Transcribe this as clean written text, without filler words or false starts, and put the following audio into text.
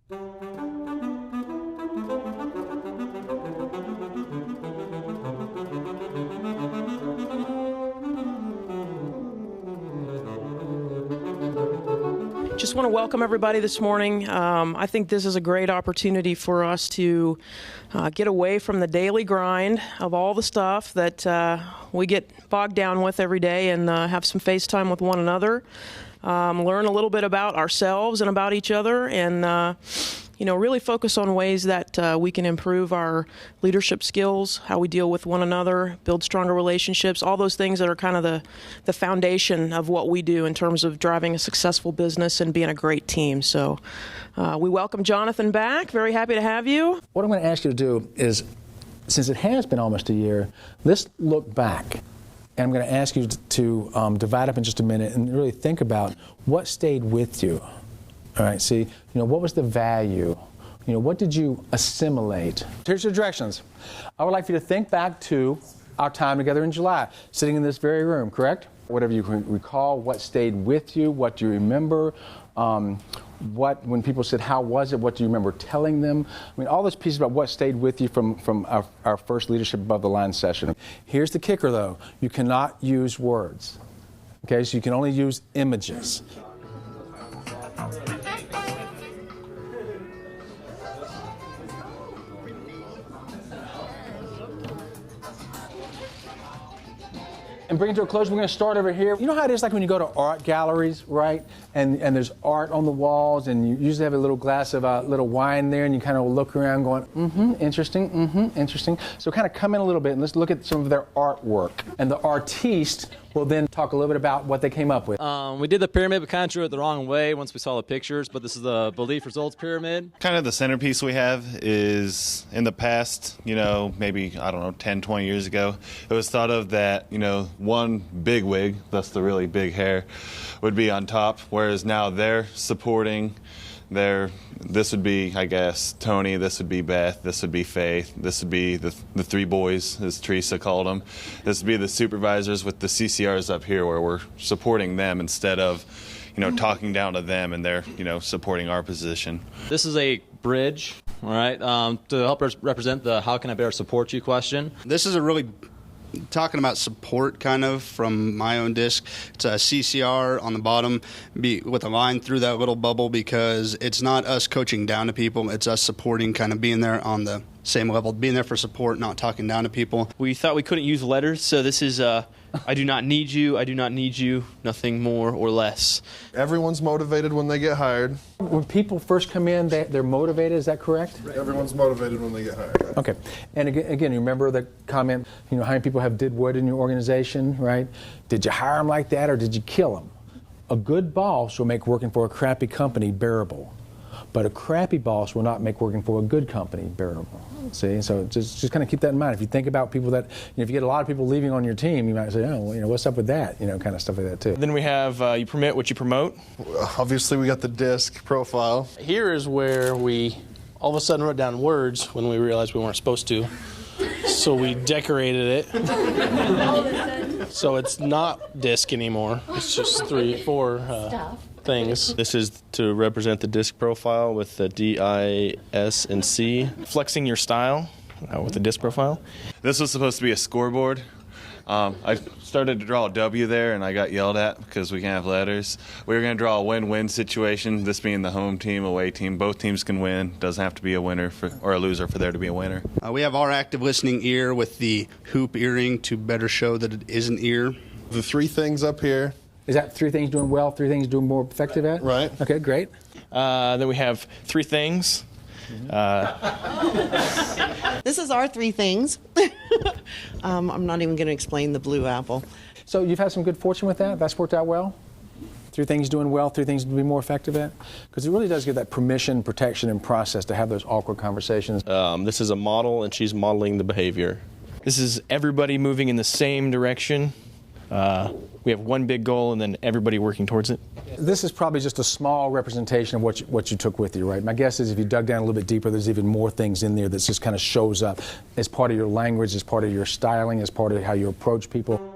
Just want to welcome everybody this morning. I think this is a great opportunity for us to get away from the daily grind of all the stuff that we get bogged down with every day and have some face time with one another, learn a little bit about ourselves and about each other, and really focus on ways that we can improve our leadership skills, how we deal with one another, build stronger relationships, all those things that are kind of the foundation of what we do in terms of driving a successful business and being a great team. So we welcome Jonathan back. Very happy to have you. What I'm going to ask you to do is, since it has been almost a year, let's look back. And I'm going to ask you to divide up in just a minute and really think about what stayed with you. All right, see, what was the value? What did you assimilate? Here's your directions. I would like for you to think back to our time together in July, sitting in this very room, correct? Whatever you can recall, what stayed with you, what do you remember, when people said, how was it, what do you remember telling them? I mean, all those pieces about what stayed with you from our first Leadership Above the Line session. Here's the kicker, though. You cannot use words, okay? So you can only use images. And bring it to a close. We're going to start over here. You know how it is like when you go to art galleries, right? And there's art on the walls, and you usually have a little glass of little wine there, and you kind of look around going, interesting, interesting. So kind of come in a little bit, and let's look at some of their artwork. And the artiste will then talk a little bit about what they came up with. We did the pyramid, but kind of drew it the wrong way once we saw the pictures, but this is the belief results pyramid. Kind of the centerpiece we have is in the past, maybe, 10, 20 years ago, it was thought of that, one big wig, that's the really big hair, would be on top, whereas now they're supporting this would be, I guess, Tony, this would be Beth, this would be Faith, this would be the three boys, as Teresa called them. This would be the supervisors with the CCRs up here where we're supporting them instead of, talking down to them and they're, supporting our position. This is a bridge, all right, to help represent the how can I better support you question. This is a really talking about support kind of from my own disc. It's a CCR on the bottom with a line through that little bubble because it's not us coaching down to people. It's us supporting, kind of being there on the same level, being there for support, not talking down to people. We thought we couldn't use letters, so this is I do not need you, I do not need you, nothing more or less. Everyone's motivated when they get hired. When people first come in, they're motivated, is that correct? Everyone's motivated when they get hired. Okay. And again, you remember the comment, how many people have did what in your organization, right? Did you hire them like that or did you kill them? A good boss will make working for a crappy company bearable, but a crappy boss will not make working for a good company bearable. See, so just kind of keep that in mind. If you think about people that, if you get a lot of people leaving on your team, you might say, what's up with that? Kind of stuff like that too. Then we have you permit what you promote. Obviously, we got the disc profile. Here is where we all of a sudden wrote down words when we realized we weren't supposed to. So we decorated it. So it's not disc anymore. It's just 3, 4 things. This is to represent the disc profile with the D, I, S, and C. Flexing your style with the disc profile. This was supposed to be a scoreboard. I started to draw a W there, and I got yelled at because we can't have letters. We were going to draw a win-win situation, this being the home team, away team. Both teams can win. Doesn't have to be a winner or a loser for there to be a winner. We have our active listening ear with the hoop earring to better show that it is an ear. The 3 things up here. Is that 3 things doing well, 3 things doing more effective at? Right. Okay, great. Then we have 3 things. This is our 3 things. I'm not even going to explain the blue apple. So you've had some good fortune with that? That's worked out well? 3 things doing well, 3 things to be more effective at? Because it really does give that permission, protection, and process to have those awkward conversations. This is a model, and she's modeling the behavior. This is everybody moving in the same direction. We have one big goal and then everybody working towards it. This is probably just a small representation of what you took with you, right? My guess is if you dug down a little bit deeper, there's even more things in there that just kind of shows up as part of your language, as part of your styling, as part of how you approach people.